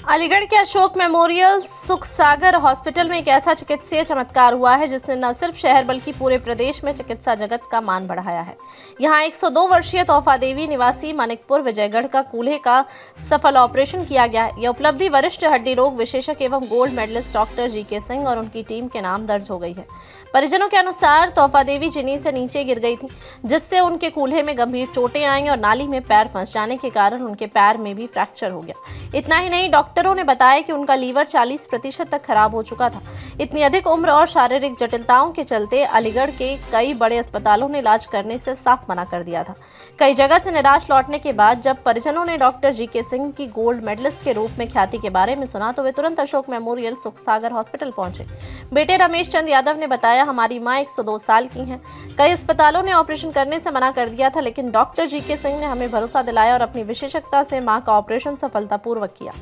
अलीगढ़ के अशोक मेमोरियल सुख सागर हॉस्पिटल में एक ऐसा चिकित्सीय चमत्कार हुआ है जिसने न सिर्फ शहर बल्कि पूरे प्रदेश में चिकित्सा जगत का मान बढ़ाया है। यहां 102 वर्षीय तोहफा देवी निवासी मानिकपुर विजयगढ़ का कूल्हे का सफल ऑपरेशन किया गया है। यह उपलब्धि वरिष्ठ हड्डी रोग विशेषज्ञ एवं gold medalist doctor GK Singh और उनकी टीम के नाम दर्ज हो गई है। परिजनों के अनुसार तोहफा देवी चीनी से नीचे गिर गई थी, जिससे उनके कूल्हे में गंभीर चोटें आईं और नाली में पैर फंस जाने के कारण उनके पैर में भी फ्रैक्चर हो गया। इतना ही नहीं, डॉक्टरों ने बताया कि उनका लीवर 40% तक खराब हो चुका था। इतनी अधिक उम्र और शारीरिक जटिलताओं के चलते अलीगढ़ के कई बड़े अस्पतालों ने इलाज करने से साफ मना कर दिया था। कई जगह से निराश लौटने के बाद जब परिजनों ने डॉक्टर जीके सिंह की गोल्ड मेडलिस्ट के रूप में ख्याति के बारे में सुना तो वे तुरंत अशोक मेमोरियल सुख सागर हॉस्पिटल पहुंचे। बेटे रमेश चंद यादव ने बताया, हमारी मां 102 साल की हैं। कई अस्पतालों ने ऑपरेशन करने से मना कर दिया था, लेकिन डॉक्टर जीके सिंह ने हमें भरोसा दिलाया और अपनी विशेषज्ञता से मां का ऑपरेशन सफलतापूर्वक किया।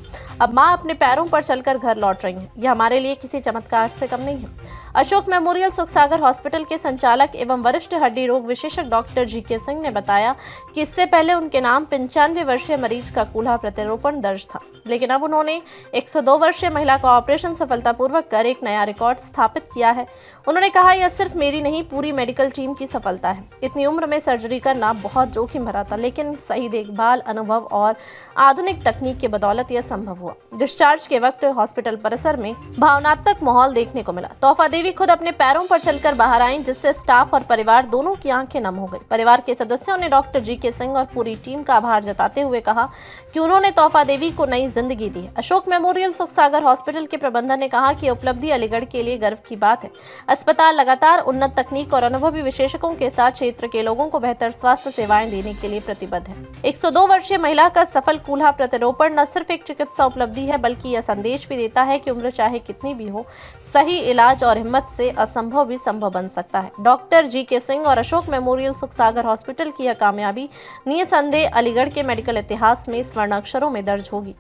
अब मां अपने पैरों पर चलकर घर लौट रही हैं। यह हमारे लिए किसी चमत्कार से कम नहीं है। अशोक मेमोरियल सुख सागर हॉस्पिटल के संचालक एवं वरिष्ठ हड्डी रोग विशेषज्ञ डॉक्टर जीके सिंह ने बताया कि इससे पहले उनके नाम 95 वर्षीय मरीज का कूल्हा प्रत्यारोपण दर्ज था, लेकिन अब उन्होंने 102 वर्षीय महिला का ऑपरेशन सफलतापूर्वक कर एक नया रिकॉर्ड स्थापित किया है। उन्होंने कहा, यह सिर्फ मेरी नहीं पूरी मेडिकल टीम की सफलता है। इतनी उम्र में सर्जरी करना बहुत जोखिम भरा था, लेकिन सही देखभाल, अनुभव और आधुनिक तकनीक के बदौलत यह संभव हुआ। डिस्चार्ज के वक्त हॉस्पिटल परिसर में भावनात्मक माहौल देखने को मिला। तोहफा देवी खुद अपने पैरों पर चलकर बाहर आईं, जिससे स्टाफ और परिवार दोनों की आंखें नम हो गई। परिवार के सदस्यों ने डॉक्टर जीके सिंह और पूरी टीम का आभार जताते हुए कहा कि उन्होंने तोहफा देवी को नई जिंदगी दी है। अशोक मेमोरियल सुख सागर हॉस्पिटल के प्रबंधन ने कहा कि उपलब्धि अलीगढ़ के लिए गर्व की बात है। अस्पताल लगातार उन्नत तकनीक और अनुभवी विशेषज्ञों के साथ क्षेत्र के लोगों को बेहतर स्वास्थ्य सेवाएं देने के लिए प्रतिबद्ध है। 102 वर्षीय महिला का सफल कूल्हा प्रत्यारोपण न सिर्फ एक चिकित्सा उपलब्धि है, बल्कि यह संदेश भी देता है कि उम्र चाहे कितनी भी हो, सही इलाज और हिम्मत से असंभव भी संभव बन सकता है। डॉक्टर जीके सिंह और अशोक मेमोरियल सुख सागर हॉस्पिटल की यह कामयाबी निसंदेह अलीगढ़ के मेडिकल इतिहास में स्वर्ण अक्षरों में दर्ज होगी।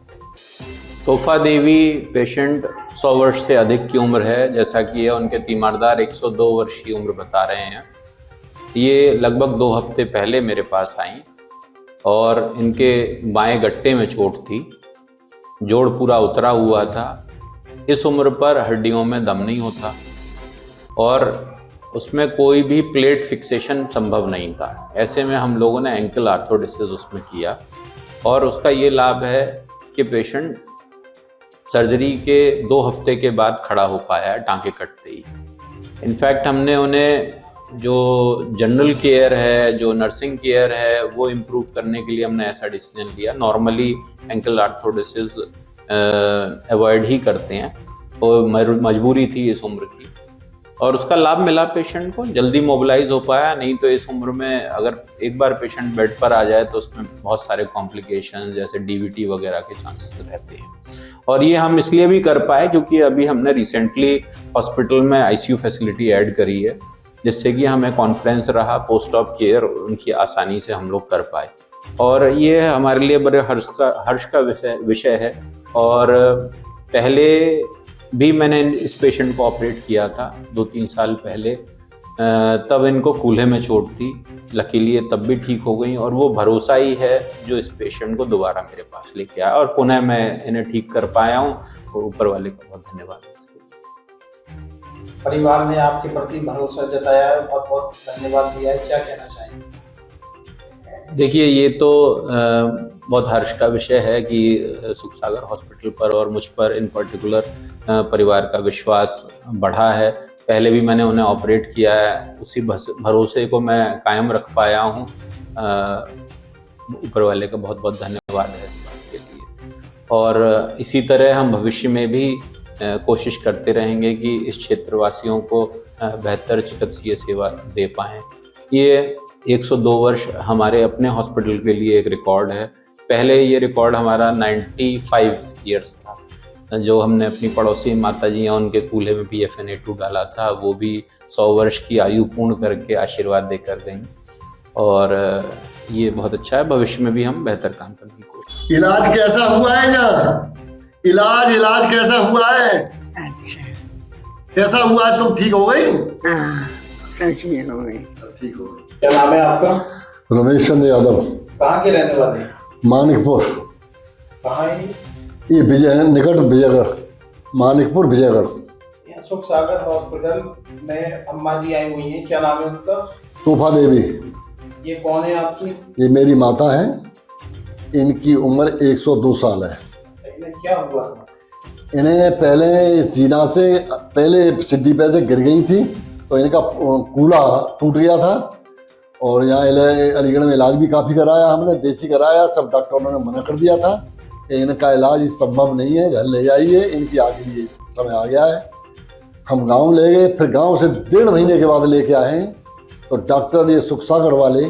तोहफा देवी पेशेंट 100 वर्ष से अधिक की उम्र है, जैसा कि ये उनके तीमारदार 102 वर्ष की उम्र बता रहे हैं। ये लगभग 2 हफ्ते पहले मेरे पास आई और इनके बाएं गट्टे में चोट थी, जोड़ पूरा उतरा हुआ था। इस उम्र पर हड्डियों में दम नहीं होता और उसमें कोई भी प्लेट फिक्सेशन संभव नहीं था। ऐसे में हम लोगों ने एंकल आर्थोडेसिस उसमें किया और उसका ये लाभ है कि पेशेंट सर्जरी के 2 हफ्ते के बाद खड़ा हो पाया है, टांके कटते ही। इनफैक्ट हमने उन्हें जो जनरल केयर है, जो नर्सिंग केयर है, वो इम्प्रूव करने के लिए हमने ऐसा डिसीजन लिया। नॉर्मली एंकल आर्थोडेसिस अवॉइड ही करते हैं और मजबूरी थी इस उम्र की और उसका लाभ मिला पेशेंट को, जल्दी मोबिलाइज हो पाया। नहीं तो इस उम्र में अगर एक बार पेशेंट बेड पर आ जाए तो उसमें बहुत सारे कॉम्प्लिकेशंस जैसे डीवीटी वगैरह के चांसेस रहते हैं। और ये हम इसलिए भी कर पाए क्योंकि अभी हमने रिसेंटली हॉस्पिटल में आईसीयू फैसिलिटी ऐड करी है, जिससे कि हमें कॉन्फिडेंस रहा पोस्ट ऑफ केयर उनकी आसानी से हम लोग कर पाए। और ये हमारे लिए बड़े हर्ष का विषय है। और पहले भी मैंने इस पेशेंट को ऑपरेट किया था 2-3 साल पहले, तब इनको कूल्हे में चोट थी। लकीली ये तब भी ठीक हो गई और वो भरोसा ही है जो इस पेशेंट को दोबारा मेरे पास लेके आया और पुनः मैं इन्हें ठीक कर पाया हूँ। और ऊपर वाले का बहुत धन्यवाद है इसके लिए। परिवार ने आपके प्रति भरोसा जताया है, बहुत बहुत धन्यवाद दिया है, क्या कहना चाहेंगे? देखिए, ये तो बहुत हर्ष का विषय है कि सुख सागर हॉस्पिटल पर और मुझ पर इन पर्टिकुलर परिवार का विश्वास बढ़ा है। पहले भी मैंने उन्हें ऑपरेट किया है, उसी भरोसे को मैं कायम रख पाया हूँ। ऊपर वाले का बहुत बहुत धन्यवाद है इस बात के लिए। और इसी तरह हम भविष्य में भी कोशिश करते रहेंगे कि इस क्षेत्रवासियों को बेहतर चिकित्सीय सेवा दे पाएँ। ये 102 वर्ष हमारे अपने हॉस्पिटल के लिए एक रिकॉर्ड है। पहले ये रिकॉर्ड हमारा 95 ईयर्स था, जो हमने अपनी पड़ोसी माताजी या उनके कूल्हे में PFNA2 डाला था। वो भी 100 वर्ष की आयु पूर्ण करके आशीर्वाद देकर गई और ये बहुत अच्छा है। भविष्य में भी हम बेहतर काम करने की कोशिश। इलाज कैसा हुआ है यहाँ? इलाज कैसा हुआ है? अच्छा, कैसा हुआ है? तुम ठीक हो गई? हाँ, सब ठीक हो गई। सब ठीक हो गई। क्या नाम है आपका? रमेश चंद यादव। कहाँ के रहने वाले? मानिकपुर। कहाँ है? ये विजय निकट विजयगढ़, मानिकपुर विजयगढ़। यहाँ सुख सागर हॉस्पिटल में अम्मा जी आई हुई हैं, क्या नाम है उनका? तोहफा देवी। ये कौन है आपकी? ये मेरी माता है, इनकी उम्र 102 साल है। इन्हें क्या हुआ? इन्हें पहले इस जीना से पहले सिड्डी पे से गिर गई थी, तो इनका कूल्हा टूट गया था और यहाँ अलीगढ़ में इलाज भी काफ़ी कराया हमने, देसी कराया, सब डॉक्टरों ने मना कर दिया था कि इनका इलाज संभव नहीं है, घर ले जाइए, इनकी आखिरी समय आ गया है। हम गांव ले गए, फिर गांव से 1.5 महीने के बाद लेके आए, तो डॉक्टर ये सुख सागर वाले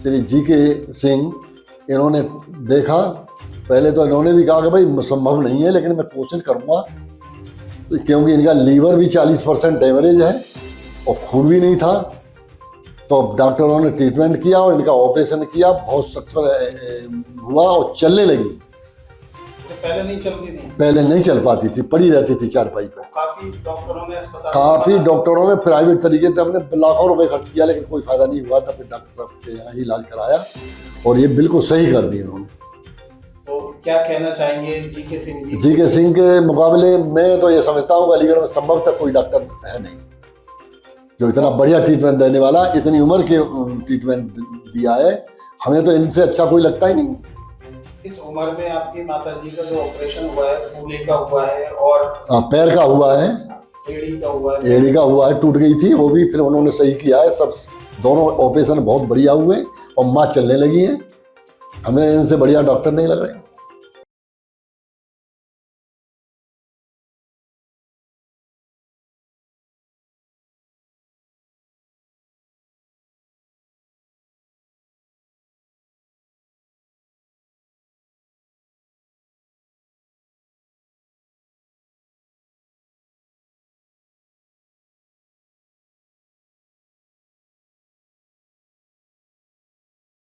श्री जी.के. सिंह, इन्होंने देखा। पहले तो इन्होंने भी कहा कि भाई संभव नहीं है, लेकिन मैं कोशिश करूँगा, क्योंकि इनका लीवर भी 40% डैमेज है और खून भी नहीं था। तो डॉक्टरों ने ट्रीटमेंट किया और इनका ऑपरेशन किया, बहुत सक्सेसफुल हुआ और चलने लगी। तो पहले नहीं चलती थी? पहले नहीं चल पाती थी, पड़ी रहती थी चारपाई पे। काफी डॉक्टरों ने प्राइवेट तरीके से हमने लाखों रुपए खर्च किया, लेकिन कोई फायदा नहीं हुआ। तब फिर डॉक्टर साहब के यहाँ ही इलाज कराया और ये बिल्कुल सही कर दिए उन्होंने। तो क्या कहना चाहेंगे जी.के. सिंह जी? जी.के. सिंह के मुकाबले मैं तो ये समझता हूँ कि अलीगढ़ में संभवतः कोई डॉक्टर है नहीं जो इतना बढ़िया ट्रीटमेंट देने वाला, इतनी उम्र के ट्रीटमेंट दिया है। हमें तो इनसे अच्छा कोई लगता ही नहीं। इस उम्र में आपकी माता जी का जो ऑपरेशन हुआ है, कूल्हे का हुआ है और पैर का हुआ है, एड़ी का हुआ है, टूट गई थी, वो भी फिर उन्होंने सही किया है। सब दोनों ऑपरेशन बहुत बढ़िया हुए और माँ चलने लगी हैं। हमें इनसे बढ़िया डॉक्टर नहीं लग रहे।